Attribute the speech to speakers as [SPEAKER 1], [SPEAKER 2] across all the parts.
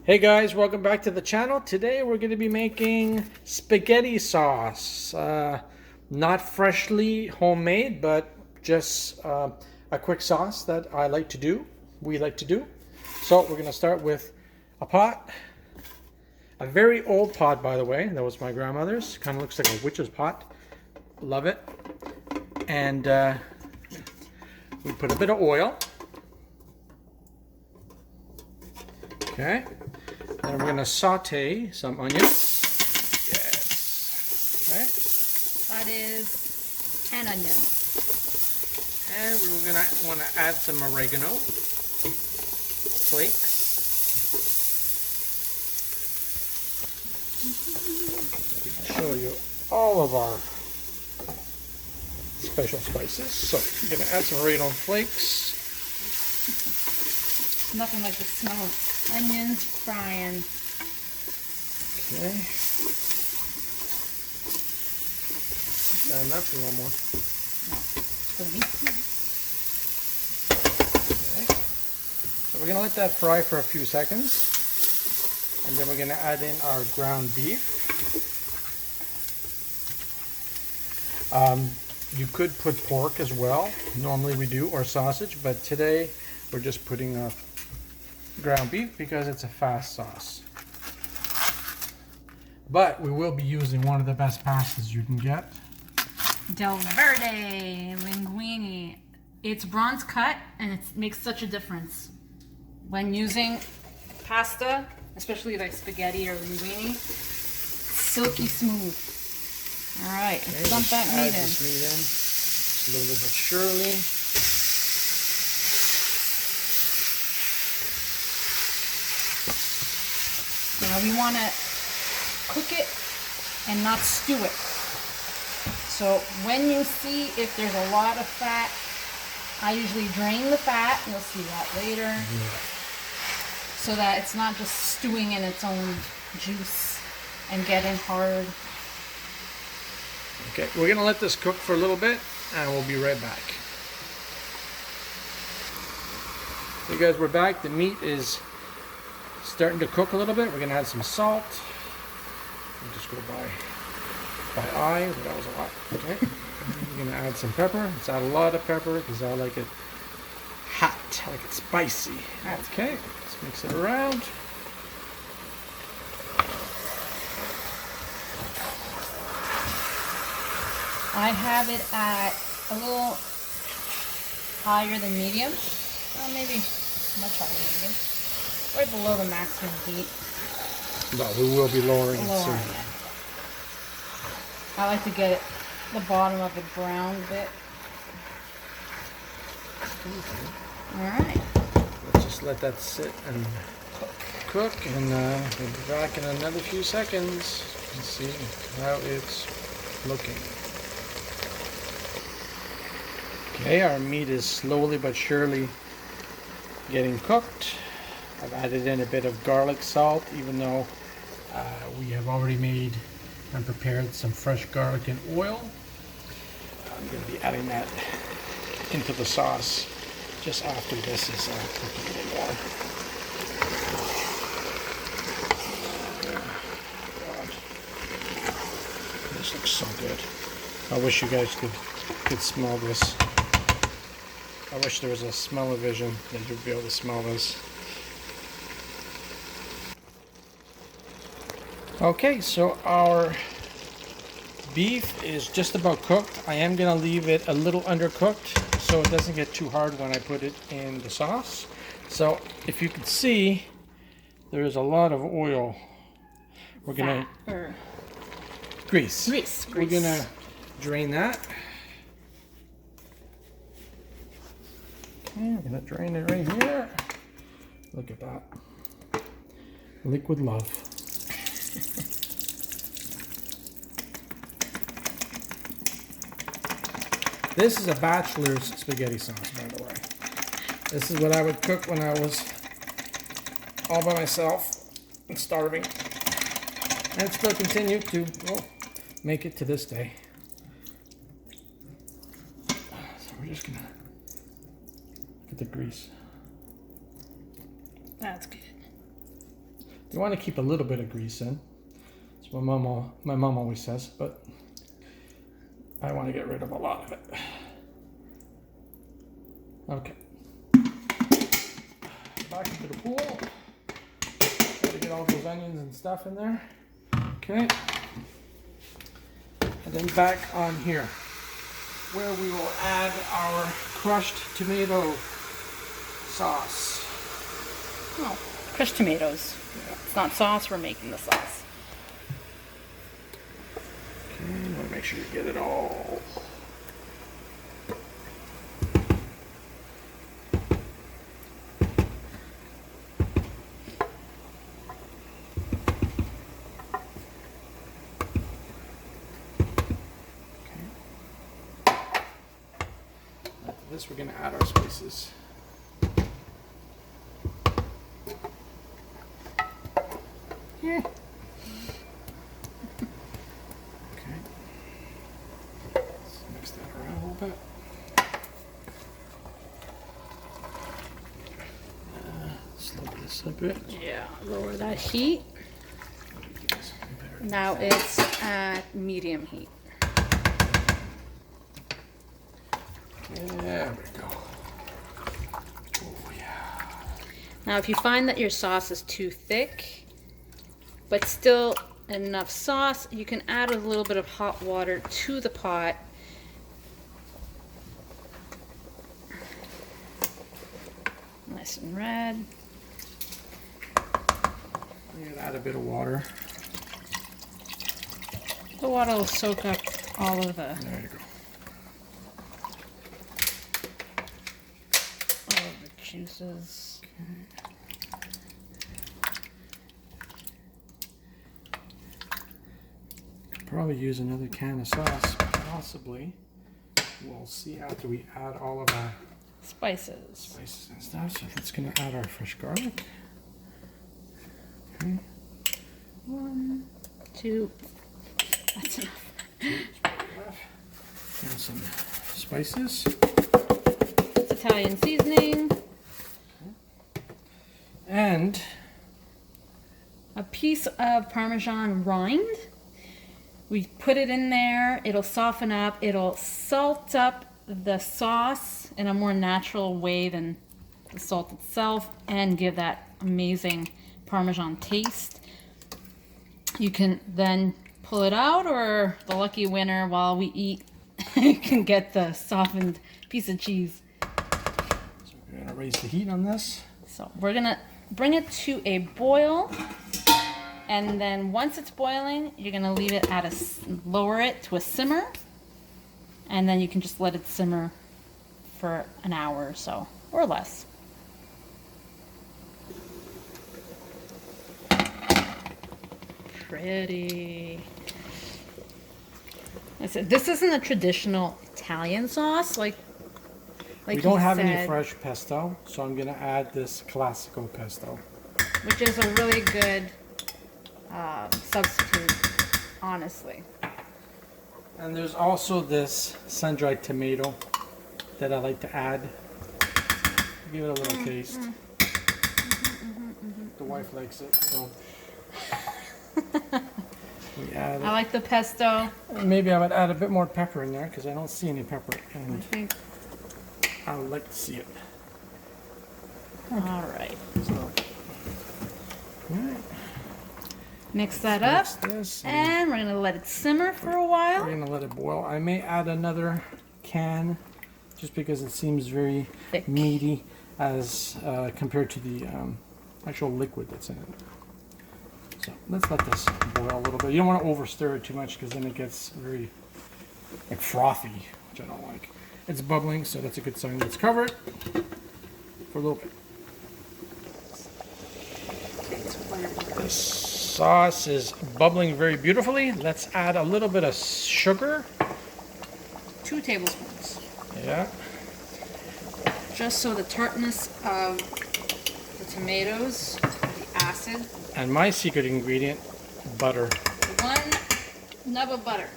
[SPEAKER 1] Hey guys, welcome back to the channel. Today we're going to be making spaghetti sauce. Not freshly homemade, but just a quick sauce that I like to do, we like to do. So we're going to start with a pot. A very old pot, by the way. That was my grandmother's. Kind of looks like a witch's pot. Love it. And we put a bit of oil. Okay. And we're going to saute some onions. Yes. Okay.
[SPEAKER 2] That is an onion.
[SPEAKER 1] And we're going to want to add some oregano flakes. I can show you all of our special spices. So we're going to add some oregano flakes.
[SPEAKER 2] Nothing like the smell of onions frying.
[SPEAKER 1] Okay. Is that enough? You want more?
[SPEAKER 2] No, it's for me.
[SPEAKER 1] Okay. So we're going to let that fry for a few seconds. And then we're going to add in our ground beef. You could put pork as well. Normally we do, or sausage, but today we're just putting ground beef because it's a fast sauce. But we will be using one of the best pastas you can get.
[SPEAKER 2] Del Verde linguine. It's bronze cut and it makes such a difference when using pasta, especially like spaghetti or linguine. Silky smooth. All right,
[SPEAKER 1] Okay,
[SPEAKER 2] let's dump that meat in.
[SPEAKER 1] This meat in slowly but surely.
[SPEAKER 2] Now we want to cook it and not stew it. So when you see if there's a lot of fat, I usually drain the fat. You'll see that later.
[SPEAKER 1] Yeah.
[SPEAKER 2] So that it's not just stewing in its own juice and getting hard.
[SPEAKER 1] Okay, we're going to let this cook for a little bit and we'll be right back. You guys, we're back. The meat is starting to cook a little bit. We're going to add some salt. We'll just go by eye, but that was a lot. Okay. We're going to add some pepper. Let's add a lot of pepper because I like it hot. I like it spicy. Okay. Let's mix it around.
[SPEAKER 2] I have it at a little higher than medium. Well, maybe much higher than medium. Right below the maximum heat.
[SPEAKER 1] But we will be lowering it soon.
[SPEAKER 2] It. I like to get the bottom of it browned a bit. Alright.
[SPEAKER 1] Let's just let that sit and cook and we'll be back in another few seconds and see how it's looking. Okay, our meat is slowly but surely getting cooked. I've added in a bit of garlic salt, even though we have already made and prepared some fresh garlic and oil. I'm going to be adding that into the sauce just after this is cooked a little more. God. This looks so good. I wish you guys could smell this. I wish there was a smell-o-vision that you'd be able to smell this. Okay, so our beef is just about cooked. I am going to leave it a little undercooked so it doesn't get too hard when I put it in the sauce. So if you can see, there is a lot of oil. We're going to... Grease. We're going to drain that. Okay, I'm going to drain it right here. Look at that. Liquid love. This is a Bachelor's spaghetti sauce, by the way. This is what I would cook when I was all by myself and starving. And still continue to make it to this day. So we're just going to look at the grease.
[SPEAKER 2] That's good.
[SPEAKER 1] You want to keep a little bit of grease in. That's what my mom always says, but I want to get rid of a lot of it. Okay. Back into the pool. Try to get all those onions and stuff in there. Okay. And then back on here, where we will add our crushed tomato sauce.
[SPEAKER 2] Oh, crushed tomatoes.
[SPEAKER 1] Yeah.
[SPEAKER 2] It's not sauce, we're making the sauce.
[SPEAKER 1] Okay, you want to make sure you get it all. After this, we're going to add our spices. Yeah. Okay. Let's mix that around a little bit. Slow this a bit.
[SPEAKER 2] Yeah, lower that heat. Now it's at medium heat.
[SPEAKER 1] There we go. Oh yeah.
[SPEAKER 2] Now if you find that your sauce is too thick, but still enough sauce, you can add a little bit of hot water to the pot. Nice and red.
[SPEAKER 1] I'm going to add a bit of water.
[SPEAKER 2] The water will soak up all of the
[SPEAKER 1] There you go.
[SPEAKER 2] juices.
[SPEAKER 1] Could probably use another can of sauce, possibly. We'll see after we add all of our
[SPEAKER 2] Spices.
[SPEAKER 1] spices and stuff. So that's going to add our fresh garlic. Okay.
[SPEAKER 2] 1, 2. That's enough.
[SPEAKER 1] And some spices.
[SPEAKER 2] It's Italian seasoning.
[SPEAKER 1] And
[SPEAKER 2] A piece of Parmesan rind. We put it in there. It'll soften up. It'll salt up the sauce in a more natural way than the salt itself and give that amazing Parmesan taste. You can then pull it out, or the lucky winner while we eat you can get the softened piece of cheese.
[SPEAKER 1] so we're going to raise the heat on this.
[SPEAKER 2] So we're gonna bring it to a boil, and then once it's boiling, you're gonna leave it at lower it to a simmer, and then you can just let it simmer for an hour or so, or less. Pretty. I said, this isn't a traditional Italian sauce, like
[SPEAKER 1] we don't
[SPEAKER 2] you
[SPEAKER 1] have any
[SPEAKER 2] said,
[SPEAKER 1] fresh pesto, so I'm going to add this classical pesto.
[SPEAKER 2] which is a really good substitute, honestly.
[SPEAKER 1] And there's also this sun-dried tomato that I like to add. Give it a little taste. The wife likes it, so we add
[SPEAKER 2] I like the pesto.
[SPEAKER 1] it. Maybe I would add a bit more pepper in there because I don't see any pepper,
[SPEAKER 2] I
[SPEAKER 1] and
[SPEAKER 2] think.
[SPEAKER 1] I would like to see it.
[SPEAKER 2] All right.
[SPEAKER 1] So, alright,
[SPEAKER 2] Mix that
[SPEAKER 1] mix
[SPEAKER 2] up,
[SPEAKER 1] this, and
[SPEAKER 2] and we're gonna let it simmer for a
[SPEAKER 1] we're
[SPEAKER 2] while.
[SPEAKER 1] gonna let it boil. I may add another can, just because it seems very
[SPEAKER 2] Thick.
[SPEAKER 1] meaty as compared to the actual liquid that's in it. So let's let this boil a little bit. You don't want to over stir it too much because then it gets very like frothy, which I don't like. It's bubbling, so that's a good sign. Let's cover it for a little bit. The sauce is bubbling very beautifully. Let's add a little bit of sugar.
[SPEAKER 2] 2 tablespoons,
[SPEAKER 1] Yeah.
[SPEAKER 2] just so the tartness of the tomatoes, the acid.
[SPEAKER 1] And my secret ingredient, butter.
[SPEAKER 2] 1 nub of butter,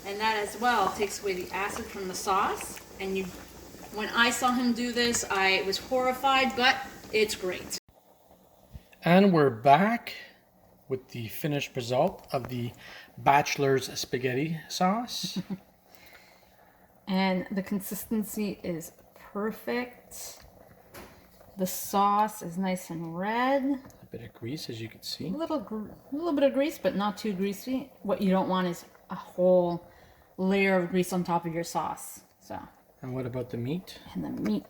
[SPEAKER 2] and that as well takes away the acid from the sauce. And when I saw him do this, I was horrified, but it's great.
[SPEAKER 1] And we're back with the finished result of the Bachelor's spaghetti sauce.
[SPEAKER 2] And the consistency is perfect. The sauce is nice and red.
[SPEAKER 1] A bit of grease, as you can see.
[SPEAKER 2] A little bit of grease, but not too greasy. What you don't want is a whole layer of grease on top of your sauce. So.
[SPEAKER 1] And what about the meat?
[SPEAKER 2] And the meat.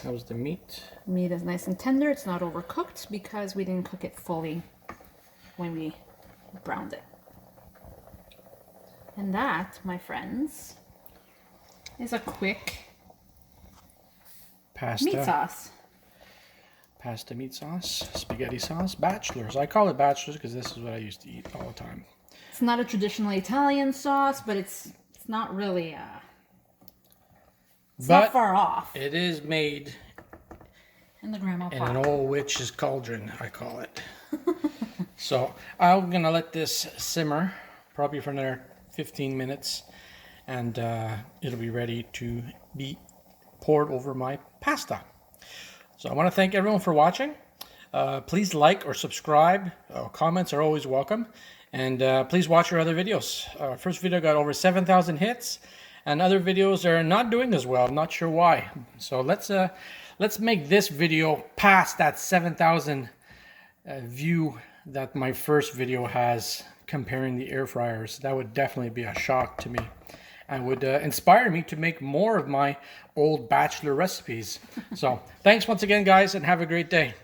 [SPEAKER 1] How's the meat?
[SPEAKER 2] Meat is nice and tender. It's not overcooked because we didn't cook it fully when we browned it. And that, my friends, is a quick
[SPEAKER 1] Pasta.
[SPEAKER 2] meat sauce.
[SPEAKER 1] Pasta meat sauce, spaghetti sauce, Bachelor's. I call it Bachelor's because this is what I used to eat all the time.
[SPEAKER 2] It's not a traditional Italian sauce, but it's not really it's not far off.
[SPEAKER 1] It is made
[SPEAKER 2] in the grandma pot.
[SPEAKER 1] In an old witch's cauldron, I call it. So I'm gonna let this simmer probably for another 15 minutes, and it'll be ready to be poured over my pasta. So I want to thank everyone for watching. Please like or subscribe. Comments are always welcome. And please watch our other videos. First video got over 7,000 hits, and other videos are not doing as well. I'm not sure why. So let's make this video past that 7,000 view that my first video has comparing the air fryers. That would definitely be a shock to me, and would inspire me to make more of my old Bachelor recipes. So thanks once again, guys, and have a great day.